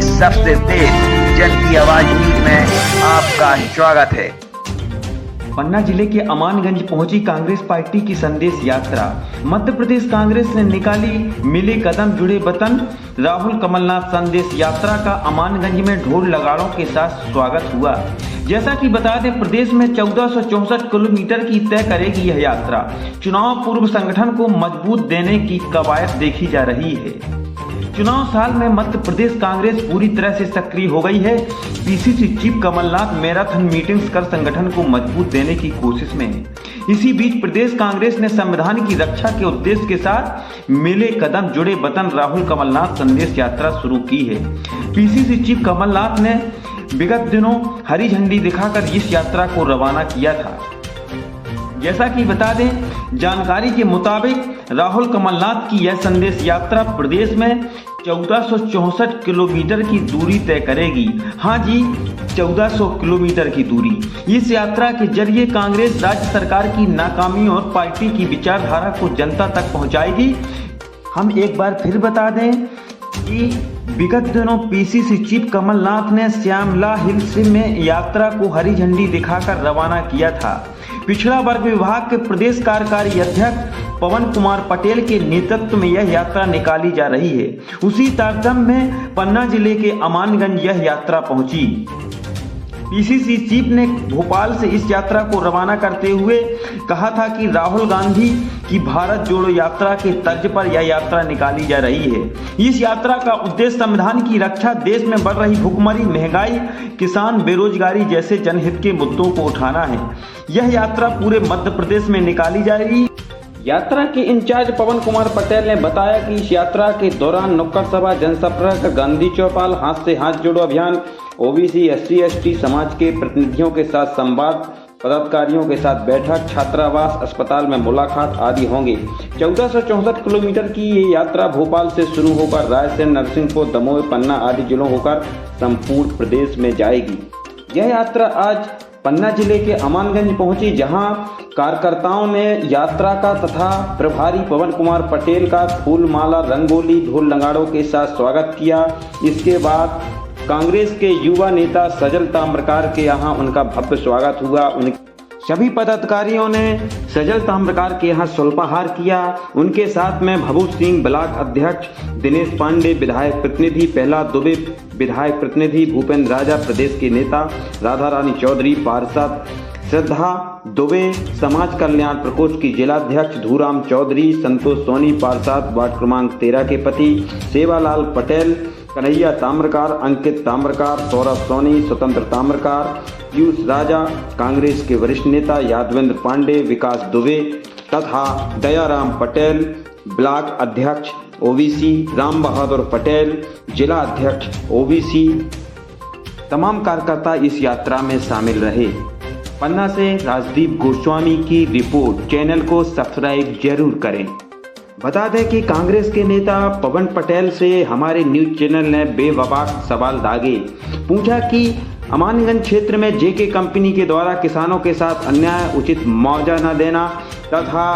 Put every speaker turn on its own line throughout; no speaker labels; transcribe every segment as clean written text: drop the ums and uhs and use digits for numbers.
सबसे तेज जन की आवाज न्यूज में आपका स्वागत है।
पन्ना जिले के अमानगंज पहुंची कांग्रेस पार्टी की संदेश यात्रा। मध्य प्रदेश कांग्रेस ने निकाली मिले कदम जुड़े वतन। राहुल कमलनाथ संदेश यात्रा का अमानगंज में ढोल नगाड़ों के साथ स्वागत हुआ। जैसा कि बता दें, प्रदेश में 1464 किलोमीटर की तय करेगी यह यात्रा। चुनाव पूर्व संगठन को मजबूत देने की कवायद देखी जा रही है। चुनाव साल में मध्य प्रदेश कांग्रेस पूरी तरह से सक्रिय हो गई है। PCC chief Kamalnath marathon meetings कर संगठन को मजबूत देने की कोशिश में है। इसी बीच प्रदेश कांग्रेस ने संविधान की रक्षा के उद्देश्य के साथ मिले कदम जुड़े वतन राहुल कमलनाथ संदेश यात्रा शुरू की है। पीसीसी चीफ कमलनाथ ने विगत दिनों हरी झंडी दिखाकर इस यात्रा को रवाना किया था। जैसा कि बता दें, जानकारी के मुताबिक राहुल कमलनाथ की यह संदेश यात्रा प्रदेश में 1464 किलोमीटर की दूरी तय करेगी। हाँ जी, 1400 किलोमीटर की दूरी। इस यात्रा के जरिए कांग्रेस राज्य सरकार की नाकामी और पार्टी की विचारधारा को जनता तक पहुंचाएगी। हम एक बार फिर बता दें कि विगत दिनों पीसीसी चीफ कमलनाथ ने श्यामला हिल्स में यात्रा को हरी झंडी दिखाकर रवाना किया था। पिछड़ा वर्ग विभाग के प्रदेश कार्यकारी अध्यक्ष पवन कुमार पटेल के नेतृत्व में यह यात्रा निकाली जा रही है। उसी तारतम्य में पन्ना जिले के अमानगंज यह यात्रा पहुंची। पीसीसी चीफ ने भोपाल से इस यात्रा को रवाना करते हुए कहा था कि राहुल गांधी की भारत जोड़ो यात्रा के तर्ज पर यह यात्रा निकाली जा रही है। इस यात्रा का उद्देश्य संविधान की रक्षा, देश में बढ़ रही भुखमरी, महंगाई, किसान बेरोजगारी जैसे जनहित के मुद्दों को उठाना है। यह यात्रा पूरे मध्य प्रदेश में निकाली जाएगी। यात्रा के इंचार्ज पवन कुमार पटेल ने बताया कि इस यात्रा के दौरान नुक्कड़ सभा, जनसंपर्क, गांधी चौपाल, हाथ से हाथ जोड़ो अभियान, ओबीसी, एससी, एसटी समाज के प्रतिनिधियों के साथ संवाद, पदाधिकारियों के साथ बैठक, छात्रावास, अस्पताल में मुलाकात आदि होंगे। 1464 किलोमीटर की ये यात्रा भोपाल से शुरू होकर रायसेन, नरसिंहपुर, दमोह, पन्ना आदि जिलों होकर संपूर्ण प्रदेश में जाएगी। यह यात्रा आज पन्ना जिले के अमानगंज पहुंची, जहां कार्यकर्ताओं ने यात्रा का तथा प्रभारी पवन कुमार पटेल का फूलमाला, रंगोली, ढोल नगाड़ों के साथ स्वागत किया। इसके बाद कांग्रेस के युवा नेता सजल ताम्रकार के यहाँ उनका भव्य स्वागत हुआ। सभी पदाधिकारियों ने सजल ताम्रकार के यहाँ स्वल्पाहार किया। उनके साथ में भभूत सिंह ब्लॉक अध्यक्ष, दिनेश पांडे विधायक प्रतिनिधि, प्रहलाद दुबे विधायक प्रतिनिधि, भूपेंद्र राजा प्रदेश के नेता, राधा रानी चौधरी पार्षद, श्रद्धा दुबे समाज कल्याण प्रकोष्ठ की जिलाध्यक्ष, धूराम चौधरी, संतोष सोनी पार्षद वार्ड क्रमांक 13 के पति, सेवालाल पटेल, कन्हैया ताम्रकार, अंकित ताम्रकार, सौरभ सोनी, स्वतंत्र ताम्रकार, पीयूष राजा, कांग्रेस के वरिष्ठ नेता यादवेंद्र पांडे, विकास दुबे तथा दयाराम पटेल, ब्लॉक अध्यक्ष ओबीसी, राम बहादुर पटेल, जिला अध्यक्ष ओबीसी, तमाम कार्यकर्ता इस यात्रा में शामिल रहे। पन्ना से राजदीप गोस्वामी की रिपोर्ट। चैनल को सब्सक्राइब जरूर करें। बता दें कि कांग्रेस के नेता पवन पटेल से हमारे न्यूज चैनल ने बेवफाक सवाल दागे। पूछा कि अमानगंज क्षेत्र में जेके कंपनी के द्वारा किसानों के साथ अन्याय, उचित मुआवजा न देना तथा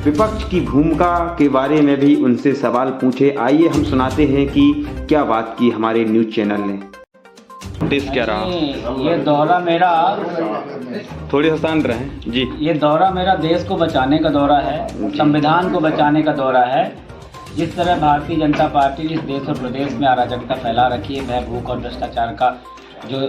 विपक्ष की भूमिका के बारे में भी उनसे सवाल पूछे। आइए हम सुनाते हैं कि क्या बात की हमारे न्यूज चैनल ने। क्या रहा
ये दौरा मेरा,
थोड़ी शांत रहें जी।
ये दौरा मेरा देश को बचाने का दौरा है, संविधान को बचाने का दौरा है। जिस तरह भारतीय जनता पार्टी इस देश और प्रदेश में अराजकता फैला रखी है, भय, भूख और भ्रष्टाचार का जो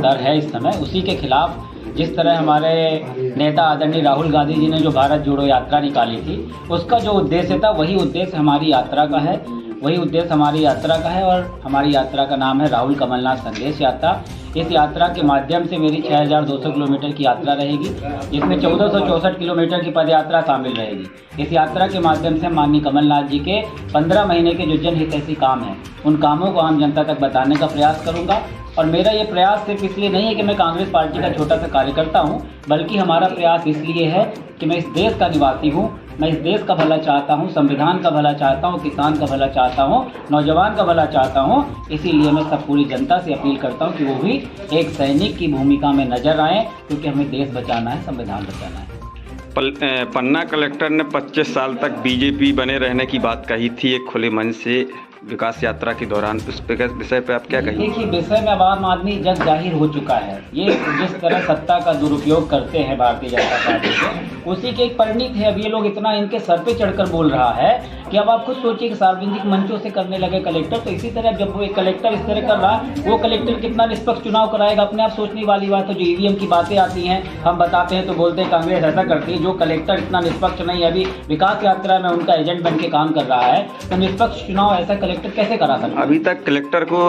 दर है इस समय, उसी के खिलाफ जिस तरह हमारे नेता आदरणीय राहुल गांधी जी ने जो भारत जोड़ो यात्रा निकाली थी, उसका जो उद्देश्य था वही उद्देश्य हमारी यात्रा का है। और हमारी यात्रा का नाम है राहुल कमलनाथ संदेश यात्रा। इस यात्रा के माध्यम से मेरी 6200 किलोमीटर की यात्रा रहेगी, जिसमें 1464 किलोमीटर की पदयात्रा शामिल रहेगी। इस यात्रा के माध्यम से माननीय कमलनाथ जी के 15 महीने के जो जनहितैषी काम हैं, उन कामों को आम जनता तक बताने का प्रयास करूंगा। और मेरा ये प्रयास सिर्फ इसलिए नहीं है कि मैं कांग्रेस पार्टी का छोटा सा कार्यकर्ता हूँ, बल्कि हमारा प्रयास इसलिए है कि मैं इस देश का निवासी हूँ, मैं इस देश का भला चाहता हूँ, संविधान का भला चाहता हूँ, किसान का भला चाहता हूँ, नौजवान का भला चाहता हूँ। इसीलिए मैं सब पूरी जनता से अपील करता हूँ कि वो भी एक सैनिक की भूमिका में नजर आएँ, क्योंकि हमें देश बचाना है, संविधान बचाना है।
पन्ना कलेक्टर ने 25 साल तक बीजेपी बने रहने की बात कही थी एक खुले मन से। विकास यात्रा के दौरान, उस विषय पे आप क्या कहेंगे?
देखिए, विषय में अब आम आदमी जग जाहिर हो चुका है। ये जिस तरह सत्ता का दुरुपयोग करते हैं भारतीय जनता पार्टी के, उसी के एक परिणित है। अब ये लोग इतना इनके सर पे चढ़कर बोल रहा है कि अब आप खुद सोचिए कि सार्वजनिक मंचों से करने लगे कलेक्टर, तो इसी तरह जब वो एक कलेक्टर इस तरह कर रहा, वो कलेक्टर कितना निष्पक्ष चुनाव कराएगा? अपने आप सोचने वाली बात है। जो ईवीएम की बातें आती हैं, हम बताते हैं तो बोलते हैं कांग्रेस ऐसा करती है। जो कलेक्टर इतना निष्पक्ष नहीं है, अभी विकास यात्रा में उनका एजेंट बन के काम कर रहा है, तो निष्पक्ष चुनाव ऐसा कलेक्टर कैसे करा सकता है?
अभी तक कलेक्टर को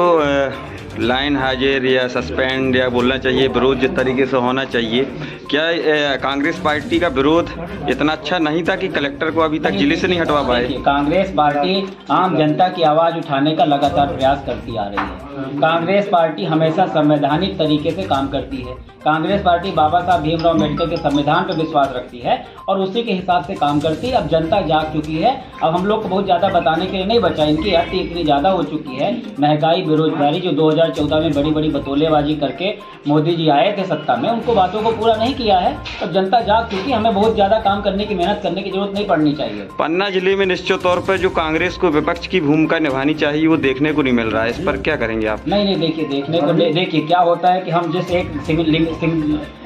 लाइन हाजिर या सस्पेंड या बोलना चाहिए, विरोध जिस तरीके से होना चाहिए, क्या कांग्रेस पार्टी का विरोध इतना अच्छा नहीं था कि कलेक्टर को अभी तक जिले से नहीं हटवा पाए?
कांग्रेस पार्टी आम जनता की आवाज़ उठाने का लगातार प्रयास करती आ रही है। कांग्रेस पार्टी हमेशा संवैधानिक तरीके से काम करती है। कांग्रेस पार्टी बाबा साहब भीमराव अम्बेडकर के संविधान पर विश्वास रखती है और उसी के हिसाब से काम करती है। अब जनता जाग चुकी है। अब हम लोग को बहुत ज़्यादा बताने के लिए नहीं बचा। इनकी हद इतनी ज़्यादा हो चुकी है, महंगाई, बेरोजगारी, जो 2014 में बड़ी बड़ी बतौलेबाजी करके मोदी जी आए थे सत्ता में, उनको बातों को पूरा नहीं किया है। तो जनता जाग चुकी, हमें बहुत ज़्यादा काम करने की, मेहनत करने की जरूरत नहीं पड़नी चाहिए।
पन्ना जिले में निश्चित तौर पर जो कांग्रेस को विपक्ष की भूमिका निभानी चाहिए वो देखने को नहीं मिल रहा है। इस पर क्या करेंगे आप?
नहीं, देखिए, देखने को देखिए क्या होता है कि हम जिस एक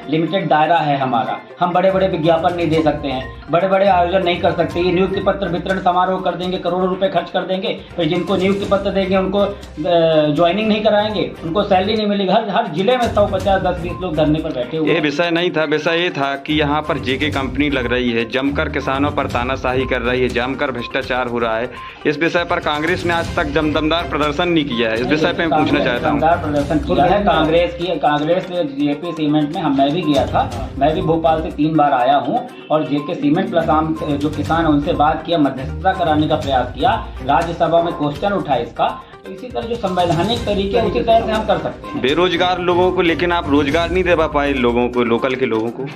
लिमिटेड दायरा है हमारा, हम बड़े बड़े विज्ञापन नहीं दे सकते हैं, बड़े बड़े आयोजन नहीं कर सकते। ये नियुक्ति पत्र वितरण समारोह कर देंगे, करोड़ों रुपए खर्च कर देंगे, फिर जिनको नियुक्ति पत्र देंगे उनको ज्वाइनिंग नहीं कराएंगे, उनको सैलरी नहीं मिलेगी। हर जिले में 150, 10-20 लोग धरने पर बैठे हुए।
ये विषय नहीं था। विषय ये था कि यहाँ पर जेके कंपनी लग रही है, जमकर किसानों पर तानाशाही कर रही है, जमकर भ्रष्टाचार हो रहा है। इस विषय पर कांग्रेस ने आज तक दमदार प्रदर्शन नहीं किया है। इस विषय पर मैं पूछना चाहता हूँ।
दमदार प्रदर्शन किया है कांग्रेस ने जेके सीमेंट में। मैं भी गया था, मैं भी भोपाल से 3 बार आया हूँ और जेके सीमेंट प्लस आम जो किसान है उनसे बात किया, मध्यस्थता कराने का प्रयास किया, राज्यसभा में क्वेश्चन उठा इसका। तो इसी तरह जो संवैधानिक तरीके उसी तरह से हम कर सकते हैं।
बेरोजगार लोगों को, लेकिन आप रोजगार नहीं दे पाए लोगों को, लोकल के लोगों को।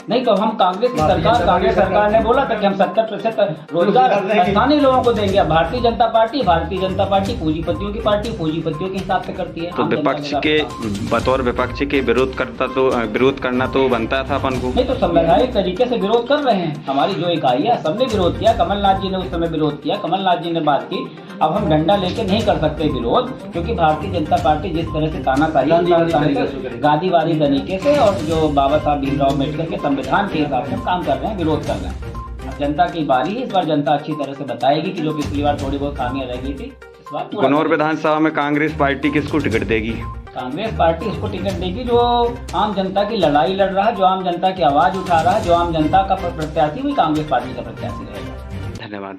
नहीं, तो हम कांग्रेस सरकार ने बोला था कि हम 70% रोजगार स्थानीय लोगों को देंगे। अब भारतीय जनता पार्टी पूंजीपतियों की पार्टी, पूंजीपतियों के हिसाब से करती है।
तो विपक्ष के बतौर विपक्ष के विरोध करना तो बनता था अपन को।
नहीं, तो संवैधानिक तरीके से विरोध कर रहे हैं। हमारी जो इकाई है सबने विरोध किया, कमलनाथ जी ने उस समय विरोध किया, कमलनाथ जी ने बात की। अब हम डंडा लेके नहीं कर सकते विरोध, क्योंकि भारतीय जनता पार्टी जिस तरह से तानाशाही, गादीवादी तरीके से और जो बाबा साहब भीमराव अम्बेडकर के संविधान के हिसाब से काम कर रहे हैं, विरोध कर रहे हैं। अब जनता की बारी है। इस बार जनता अच्छी तरह से बताएगी कि जो पिछली बार थोड़ी बहुत खामियां रह गई थी, इस बार
गन्नौर विधानसभा में कांग्रेस पार्टी किसको टिकट देगी?
कांग्रेस पार्टी उसको टिकट देगी जो आम जनता की लड़ाई लड़ रहा है, जो आम जनता की आवाज उठा रहा है, जो आम जनता का प्रत्याशी, वही कांग्रेस पार्टी का प्रत्याशी रहेगा।
धन्यवाद।